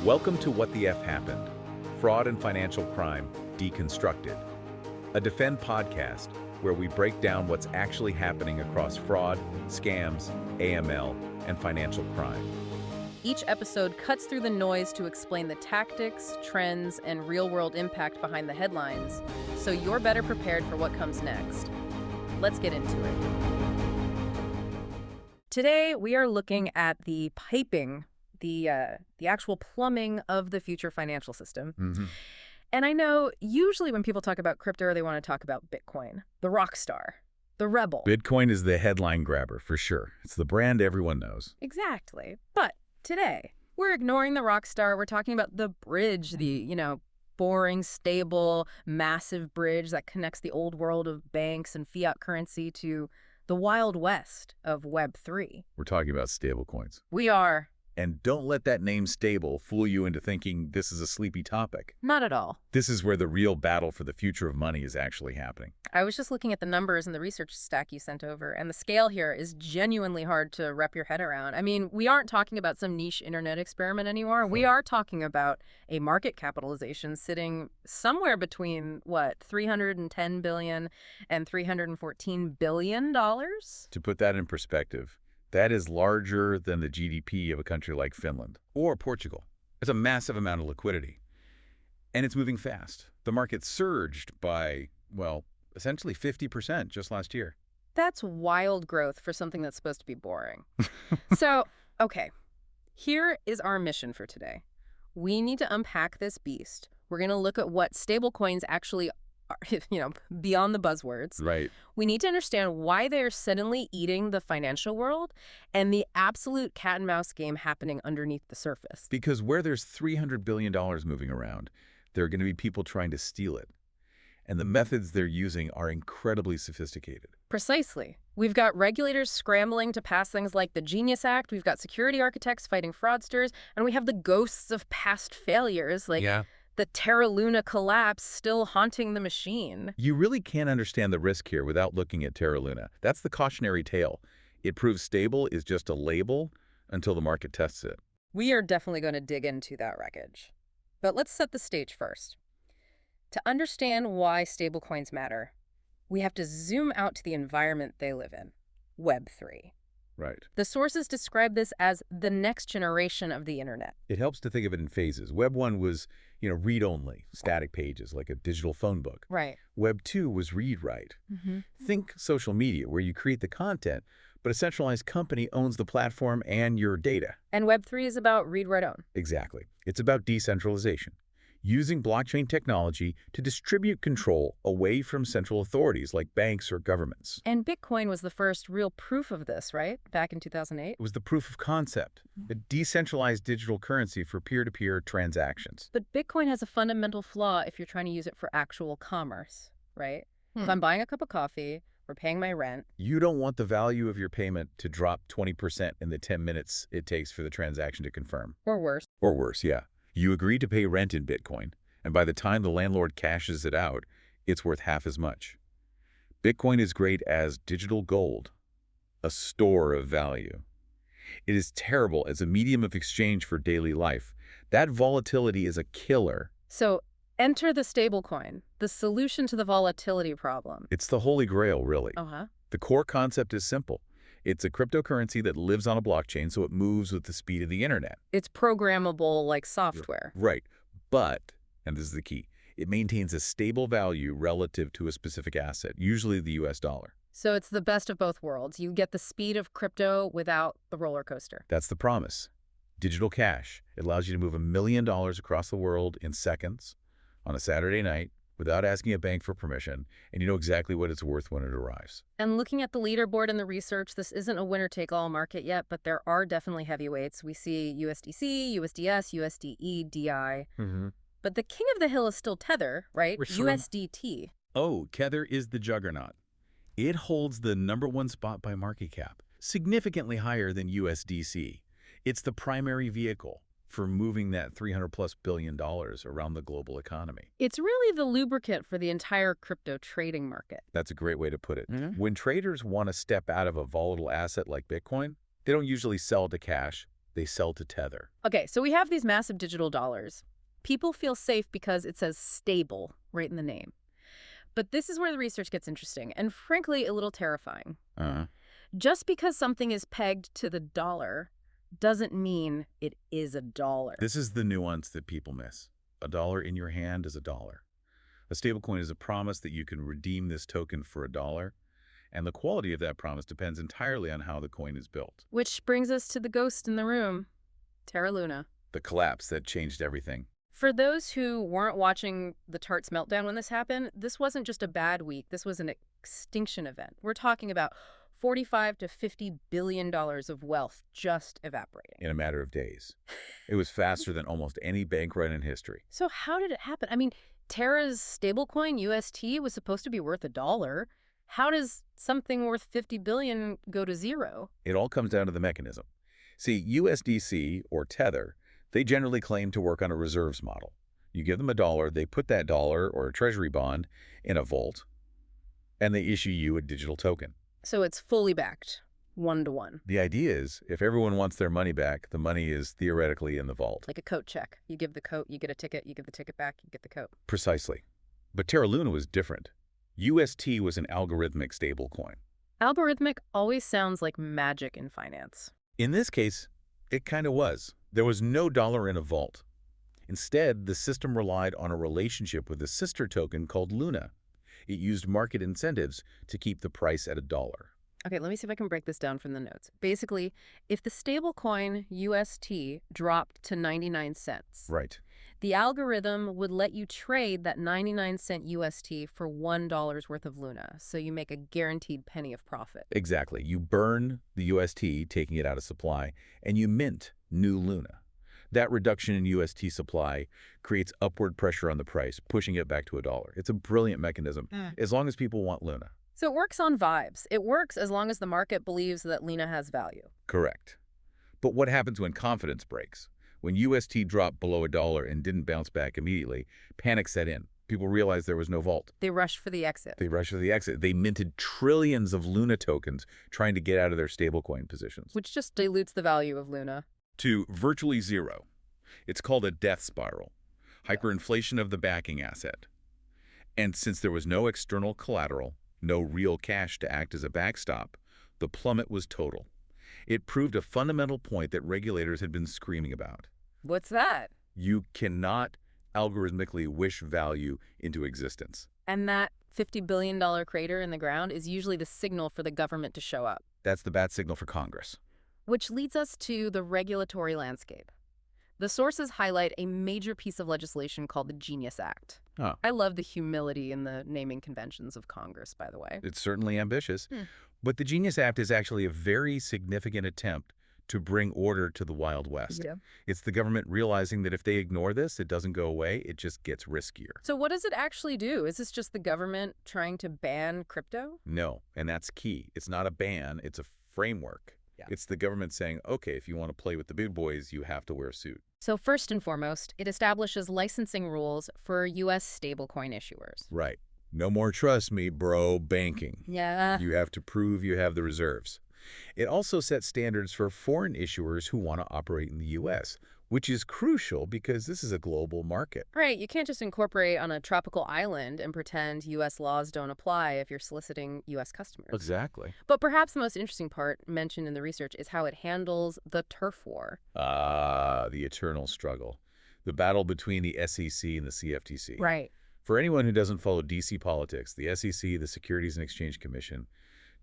Welcome to What the F Happened, Fraud and Financial Crime Deconstructed, a Defend podcast where we break down what's actually happening across fraud, scams, AML, and financial crime. Each episode cuts through the noise to explain the tactics, trends, and real-world impact behind the headlines, so you're better prepared for what comes next. Let's get into it. Today, we are looking at the piping, the actual plumbing of the future financial system. And I know usually when people talk about crypto, they want to talk about Bitcoin, the rock star, the rebel. Bitcoin is the headline grabber, for sure. It's the brand everyone knows. Exactly. But today, we're ignoring the rock star. We're talking about the bridge, the, boring, stable, massive bridge that connects the old world of banks and fiat currency to the wild west of Web3. We're talking about stablecoins. We are. And don't let that name stable fool you into thinking this is a sleepy topic. Not at all. This is where the real battle for the future of money is actually happening. I was just looking at the numbers in the research stack you sent over, and the scale here is genuinely hard to wrap your head around. I mean, we aren't talking about some niche internet experiment anymore. We are talking about a market capitalization sitting somewhere between, $310 billion and $314 billion? To put that in perspective, that is larger than the GDP of a country like Finland or Portugal. It's a massive amount of liquidity. And it's moving fast. The market surged by, essentially 50% just last year. That's wild growth for something that's supposed to be boring. So, okay, here is our mission for today. We need to unpack this beast. We're going to look at what stablecoins actually are, beyond the buzzwords. Right. We need to understand why they're suddenly eating the financial world and the absolute cat and mouse game happening underneath the surface. Because where there's $300 billion moving around, there are going to be people trying to steal it. And the methods they're using are incredibly sophisticated. Precisely. We've got regulators scrambling to pass things like the Genius Act, we've got security architects fighting fraudsters, and we have the ghosts of past failures like the Terra Luna collapse still haunting the machine. You really can't understand the risk here without looking at Terra Luna. That's the cautionary tale. It proves stable is just a label until the market tests it. We are definitely going to dig into that wreckage. But let's set the stage first. To understand why stablecoins matter, we have to zoom out to the environment they live in, Web3. Right. The sources describe this as the next generation of the internet. It helps to think of it in phases. Web 1 was, read-only, static pages, like a digital phone book. Right. Web 2 was read-write. Think social media, where you create the content, but a centralized company owns the platform and your data. And Web 3 is about read-write-own. Exactly. It's about decentralization, using blockchain technology to distribute control away from central authorities like banks or governments. And Bitcoin was the first real proof of this, right? Back in 2008? It was the proof of concept, a decentralized digital currency for peer-to-peer transactions. But Bitcoin has a fundamental flaw if you're trying to use it for actual commerce, right? If I'm buying a cup of coffee or paying my rent. You don't want the value of your payment to drop 20% in the 10 minutes it takes for the transaction to confirm. Or worse. Or worse, yeah. You agree to pay rent in Bitcoin, and by the time the landlord cashes it out, it's worth half as much. Bitcoin is great as digital gold, a store of value. It is terrible as a medium of exchange for daily life. That volatility is a killer. So enter the stablecoin, the solution to the volatility problem. It's the holy grail, really. Uh-huh. The core concept is simple. It's a cryptocurrency that lives on a blockchain, so it moves with the speed of the internet. It's programmable like software. Right. But, and this is the key, it maintains a stable value relative to a specific asset, usually the US dollar. So it's the best of both worlds. You get the speed of crypto without the roller coaster. That's the promise. Digital cash. It allows you to move $1 million across the world in seconds on a Saturday night without asking a bank for permission, and you know exactly what it's worth when it arrives. And looking at the leaderboard and the research, this isn't a winner-take-all market yet, but there are definitely heavyweights. We see USDC, USDS, USDE, DI. But the king of the hill is still Tether, right? USDT. Oh, Tether is the juggernaut. It holds the #1 spot by market cap, significantly higher than USDC. It's the primary vehicle for moving that $300+ billion around the global economy. It's really the lubricant for the entire crypto trading market. That's a great way to put it. When traders want to step out of a volatile asset like Bitcoin, they don't usually sell to cash. They sell to Tether. Okay, so we have these massive digital dollars. People feel safe because it says stable right in the name. But this is where the research gets interesting and, frankly, a little terrifying. Just because something is pegged to the dollar doesn't mean it is a dollar. This is the nuance that people miss. A dollar in your hand is a dollar. A stablecoin is a promise that you can redeem this token for a dollar, and the quality of that promise depends entirely on how the coin is built. Which brings us to the ghost in the room, Terra Luna. The collapse that changed everything. For those who weren't watching the Tarts meltdown when this happened, this wasn't just a bad week. This was an extinction event. We're talking about $45 to $50 billion of wealth just evaporating. In a matter of days. It was faster than almost any bank run in history. So how did it happen? I mean, Terra's stablecoin, UST, was supposed to be worth $1. How does something worth $50 billion go to zero? It all comes down to the mechanism. See, USDC, or Tether, they generally claim to work on a reserves model. You give them $1, they put that dollar or a treasury bond in a vault, and they issue you a digital token. So it's fully backed, 1-to-1. The idea is, if everyone wants their money back, the money is theoretically in the vault. Like a coat check. You give the coat, you get a ticket, you give the ticket back, you get the coat. Precisely. But Terra Luna was different. UST was an algorithmic stablecoin. Algorithmic always sounds like magic in finance. In this case, it kind of was. There was no dollar in a vault. Instead, the system relied on a relationship with a sister token called Luna. It used market incentives to keep the price at $1. Okay, let me see if I can break this down from the notes. Basically, if the stablecoin UST dropped to 99 cents, Right. the algorithm would let you trade that 99-cent UST for $1 worth of Luna, so you make a guaranteed penny of profit. Exactly. You burn the UST, taking it out of supply, and you mint new Luna. That reduction in UST supply creates upward pressure on the price, pushing it back to $1. It's a brilliant mechanism, as long as people want Luna. So it works on vibes. It works as long as the market believes that Luna has value. Correct. But what happens when confidence breaks? When UST dropped below $1 and didn't bounce back immediately, panic set in. People realized there was no vault. They rushed for the exit. They minted trillions of Luna tokens trying to get out of their stablecoin positions. Which just dilutes the value of Luna. To virtually zero. It's called a death spiral. Hyperinflation of the backing asset. And since there was no external collateral, no real cash to act as a backstop, the plummet was total. It proved a fundamental point that regulators had been screaming about. What's that? You cannot algorithmically wish value into existence. And that $50 billion crater in the ground is usually the signal for the government to show up. That's the bat signal for Congress. Which leads us to the regulatory landscape. The sources highlight a major piece of legislation called the Genius Act. Oh. I love the humility in the naming conventions of Congress, by the way. It's certainly ambitious. But the Genius Act is actually a very significant attempt to bring order to the Wild West. Yeah. It's the government realizing that if they ignore this, it doesn't go away, it just gets riskier. So what does it actually do? Is this just the government trying to ban crypto? No, and that's key. It's not a ban, it's a framework. Yeah. It's the government saying, okay, if you want to play with the big boys, you have to wear a suit. So first and foremost, it establishes licensing rules for U.S. stablecoin issuers. Right. No more trust me, bro, banking. Yeah. You have to prove you have the reserves. It also sets standards for foreign issuers who want to operate in the U.S., which is crucial because this is a global market. Right. You can't just incorporate on a tropical island and pretend U.S. laws don't apply if you're soliciting U.S. customers. Exactly. But perhaps the most interesting part mentioned in the research is how it handles the turf war. The eternal struggle. The battle between the SEC and the CFTC. Right. For anyone who doesn't follow D.C. politics, the SEC, the Securities and Exchange Commission,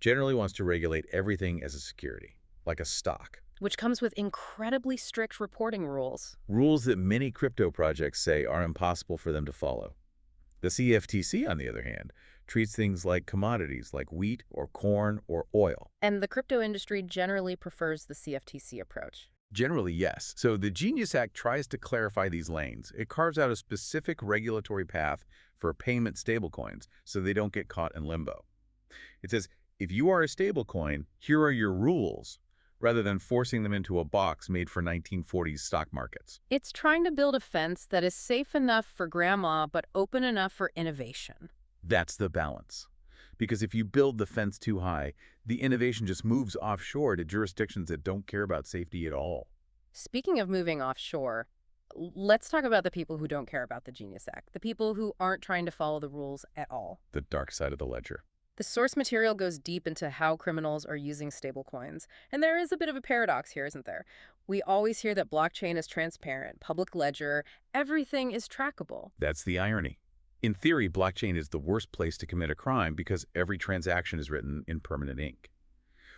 generally wants to regulate everything as a security, like a stock. Which comes with incredibly strict reporting rules. Rules that many crypto projects say are impossible for them to follow. The CFTC, on the other hand, treats things like commodities like wheat or corn or oil. And the crypto industry generally prefers the CFTC approach. Generally, yes. So the Genius Act tries to clarify these lanes. It carves out a specific regulatory path for payment stablecoins so they don't get caught in limbo. It says, if you are a stablecoin, here are your rules, rather than forcing them into a box made for 1940s stock markets. It's trying to build a fence that is safe enough for grandma, but open enough for innovation. That's the balance. Because if you build the fence too high, the innovation just moves offshore to jurisdictions that don't care about safety at all. Speaking of moving offshore, let's talk about the people who don't care about the Genius Act, the people who aren't trying to follow the rules at all. The dark side of the ledger. The source material goes deep into how criminals are using stablecoins. And there is a bit of a paradox here, isn't there? We always hear that blockchain is transparent, public ledger, everything is trackable. That's the irony. In theory, blockchain is the worst place to commit a crime because every transaction is written in permanent ink.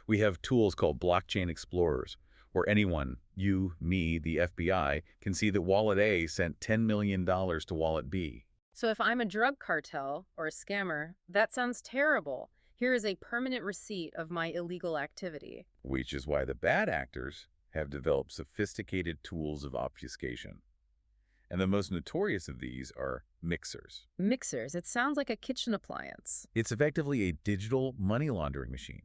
We have tools called blockchain explorers, where anyone, you, me, the FBI, can see that Wallet A sent $10 million to Wallet B. So if I'm a drug cartel or a scammer, that sounds terrible. Here is a permanent receipt of my illegal activity. Which is why the bad actors have developed sophisticated tools of obfuscation. And the most notorious of these are mixers. Mixers, it sounds like a kitchen appliance. It's effectively a digital money laundering machine.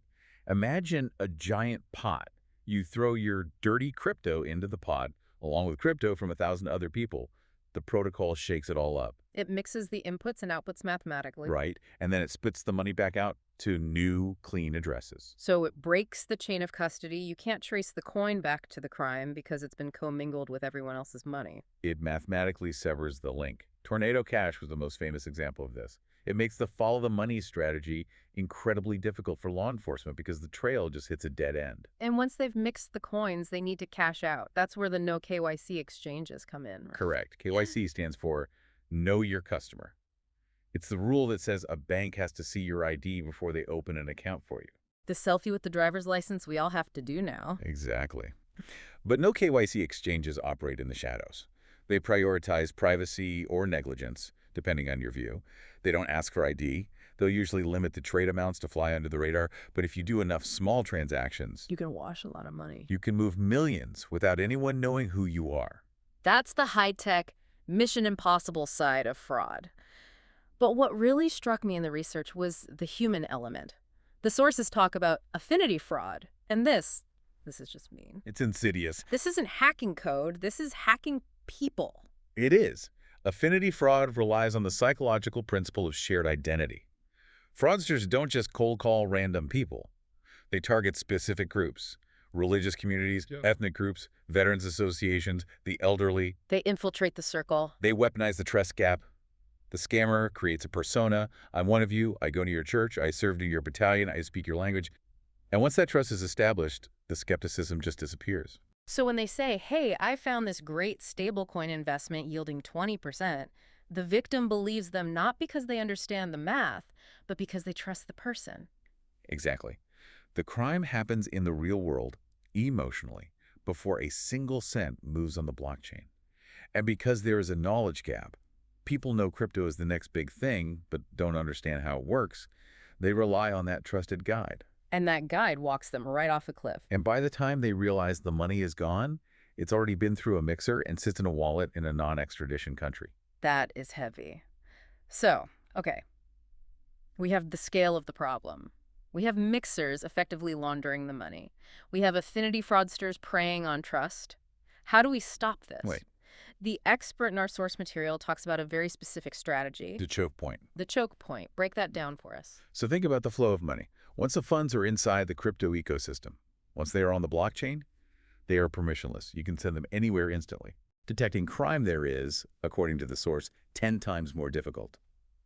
Imagine a giant pot. You throw your dirty crypto into the pot, along with crypto from 1,000 other people. The protocol shakes it all up. It mixes the inputs and outputs mathematically. Right, and then it spits the money back out to new, clean addresses. So it breaks the chain of custody. You can't trace the coin back to the crime because it's been commingled with everyone else's money. It mathematically severs the link. Tornado Cash was the most famous example of this. It makes the follow the money strategy incredibly difficult for law enforcement because the trail just hits a dead end. And once they've mixed the coins, they need to cash out. That's where the no-KYC exchanges come in. Correct. KYC stands for Know Your Customer. It's the rule that says a bank has to see your ID before they open an account for you. The selfie with the driver's license we all have to do now. Exactly. But no KYC exchanges operate in the shadows. They prioritize privacy or negligence, depending on your view. They don't ask for ID. They'll usually limit the trade amounts to fly under the radar, but if you do enough small transactions, You can wash a lot of money. you can move millions without anyone knowing who you are. That's the high-tech, Mission Impossible side of fraud. But what really struck me in the research was the human element. The sources talk about affinity fraud, and this is just mean. It's insidious. This isn't hacking code, this is hacking people. It is. Affinity fraud relies on the psychological principle of shared identity. Fraudsters don't just cold call random people. They target specific groups, religious communities, ethnic groups, veterans associations, the elderly. They infiltrate the circle. They weaponize the trust gap. The scammer creates a persona. I'm one of you. I go to your church. I served in your battalion. I speak your language. And once that trust is established, the skepticism just disappears. So when they say, hey, I found this great stablecoin investment yielding 20%, the victim believes them not because they understand the math, but because they trust the person. Exactly. The crime happens in the real world, emotionally, before a single cent moves on the blockchain. And because there is a knowledge gap, people know crypto is the next big thing, but don't understand how it works, they rely on that trusted guide. And that guide walks them right off a cliff. And by the time they realize the money is gone, it's already been through a mixer and sits in a wallet in a non-extradition country. That is heavy. So, okay. We have the scale of the problem. We have mixers effectively laundering the money. We have affinity fraudsters preying on trust. How do we stop this? Wait. The expert in our source material talks about a very specific strategy. The choke point. The choke point. Break that down for us. So think about the flow of money. Once the funds are inside the crypto ecosystem, once they are on the blockchain, they are permissionless. You can send them anywhere instantly. Detecting crime there is, according to the source, 10 times more difficult.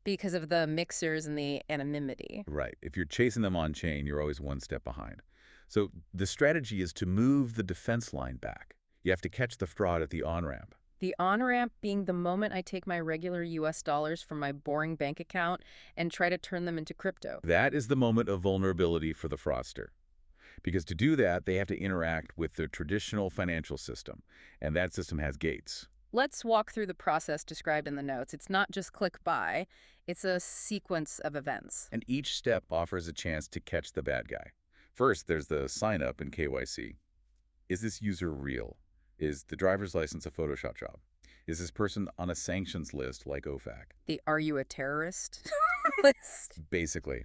Because of the mixers and the anonymity. Right. If you're chasing them on chain, you're always one step behind. So the strategy is to move the defense line back. You have to catch the fraud at the on-ramp. The on-ramp being the moment I take my regular US dollars from my boring bank account and try to turn them into crypto. That is the moment of vulnerability for the fraudster. Because to do that, they have to interact with the traditional financial system, and that system has gates. Let's walk through the process described in the notes. It's not just click buy, it's a sequence of events. And each step offers a chance to catch the bad guy. First, there's the sign up in KYC. Is this user real? Is the driver's license a Photoshop job? Is this person on a sanctions list like OFAC? The are you a terrorist list? Basically.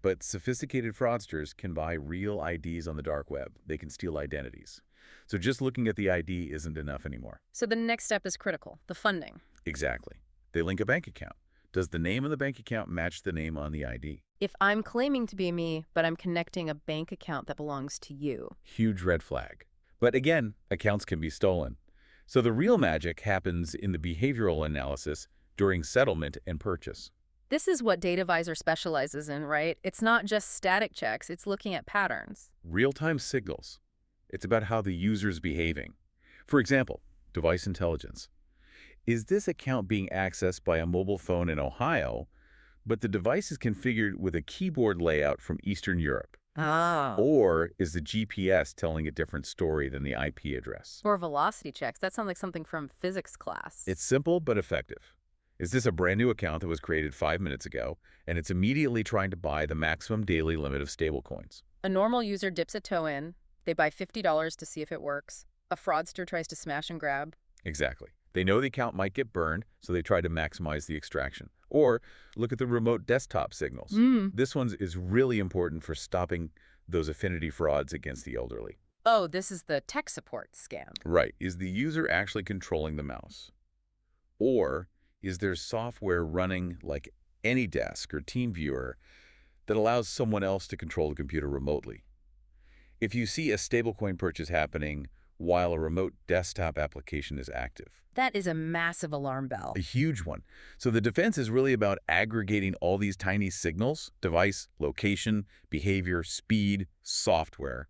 But sophisticated fraudsters can buy real IDs on the dark web. They can steal identities. So just looking at the ID isn't enough anymore. So the next step is critical, the funding. Exactly. They link a bank account. Does the name of the bank account match the name on the ID? If I'm claiming to be me, but I'm connecting a bank account that belongs to you. Huge red flag. But again, accounts can be stolen. So the real magic happens in the behavioral analysis during settlement and purchase. This is what DataVisor specializes in, right? It's not just static checks, it's looking at patterns. Real-time signals. It's about how the user's behaving. For example, device intelligence. Is this account being accessed by a mobile phone in Ohio, but the device is configured with a keyboard layout from Eastern Europe? Oh. Or is the GPS telling a different story than the IP address? Or velocity checks. That sounds like something from physics class. It's simple but effective. Is this a brand new account that was created 5 minutes ago, and it's immediately trying to buy the maximum daily limit of stablecoins? A normal user dips a toe in, they buy $50 to see if it works. A fraudster tries to smash and grab. Exactly. They know the account might get burned, so they try to maximize the extraction. Or look at the remote desktop signals. This one is really important for stopping those Affinity frauds against the elderly. Oh, this is the tech support scam. Right. Is the user actually controlling the mouse? Or is there software running like AnyDesk or TeamViewer that allows someone else to control the computer remotely? If you see a stablecoin purchase happening while a remote desktop application is active. That is a massive alarm bell. A huge one. So the defense is really about aggregating all these tiny signals, device, location, behavior, speed, software,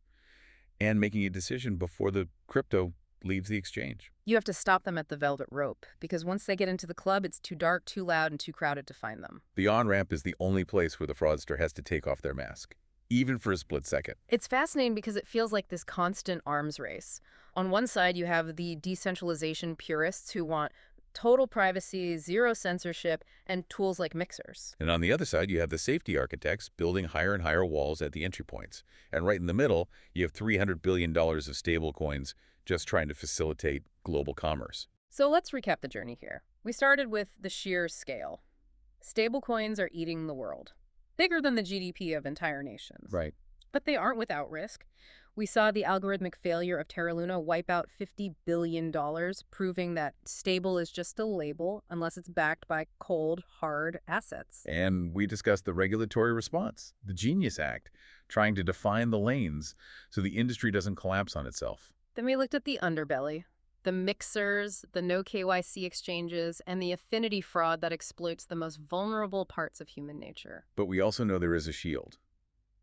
and making a decision before the crypto leaves the exchange. You have to stop them at the velvet rope, because once they get into the club, it's too dark, too loud, and too crowded to find them. The on-ramp is the only place where the fraudster has to take off their mask, even for a split second. It's fascinating because it feels like this constant arms race. On one side, you have the decentralization purists who want total privacy, zero censorship, and tools like mixers. And on the other side, you have the safety architects building higher and higher walls at the entry points. And right in the middle, you have $300 billion of stablecoins just trying to facilitate global commerce. So let's recap the journey here. We started with the sheer scale. Stablecoins are eating the world. Bigger than the GDP of entire nations. Right. But they aren't without risk. We saw the algorithmic failure of Terra Luna wipe out $50 billion, proving that stable is just a label unless it's backed by cold, hard assets. And we discussed the regulatory response, the Genius Act, trying to define the lanes so the industry doesn't collapse on itself. Then we looked at the underbelly, the mixers, the no-KYC exchanges, and the Affinity fraud that exploits the most vulnerable parts of human nature. But we also know there is a shield,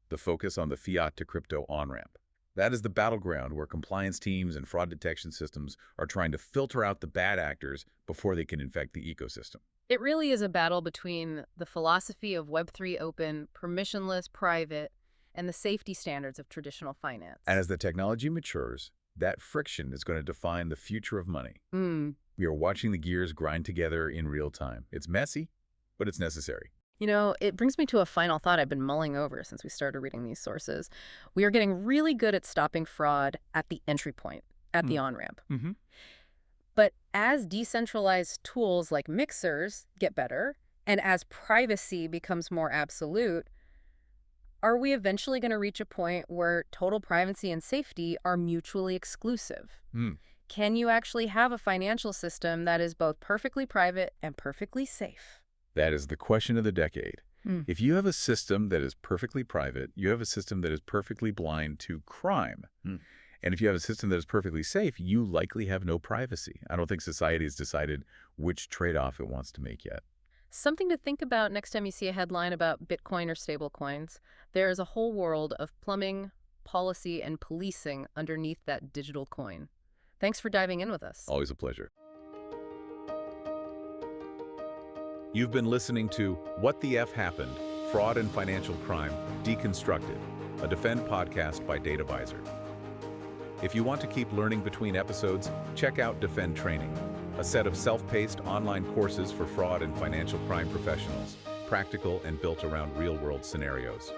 the focus on the fiat-to-crypto on-ramp. That is the battleground where compliance teams and fraud detection systems are trying to filter out the bad actors before they can infect the ecosystem. It really is a battle between the philosophy of Web3 open, permissionless, private, and the safety standards of traditional finance. And as the technology matures, that friction is going to define the future of money. We are watching the gears grind together in real time. It's messy, but it's necessary. You know, it brings me to a final thought I've been mulling over since we started reading these sources. We are getting really good at stopping fraud at the entry point, at the on-ramp. But as decentralized tools like mixers get better, and as privacy becomes more absolute, are we eventually going to reach a point where total privacy and safety are mutually exclusive? Can you actually have a financial system that is both perfectly private and perfectly safe? That is the question of the decade. If you have a system that is perfectly private, you have a system that is perfectly blind to crime. And if you have a system that is perfectly safe, you likely have no privacy. I don't think society has decided which trade-off it wants to make yet. Something to think about next time you see a headline about Bitcoin or stablecoins. There is a whole world of plumbing, policy, and policing underneath that digital coin. Thanks for diving in with us. Always a pleasure. You've been listening to What the F Happened? Fraud and Financial Crime, Deconstructed, a Defend podcast by DataVisor. If you want to keep learning between episodes, check out Defend Training, a set of self-paced online courses for fraud and financial crime professionals, practical and built around real-world scenarios.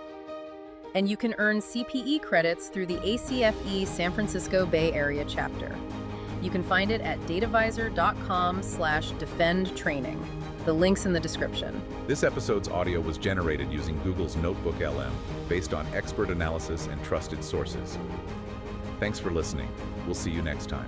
And you can earn CPE credits through the ACFE San Francisco Bay Area chapter. You can find it at datavisor.com/defendtraining. The link's in the description. This episode's audio was generated using Google's Notebook LM, based on expert analysis and trusted sources. Thanks for listening. We'll see you next time.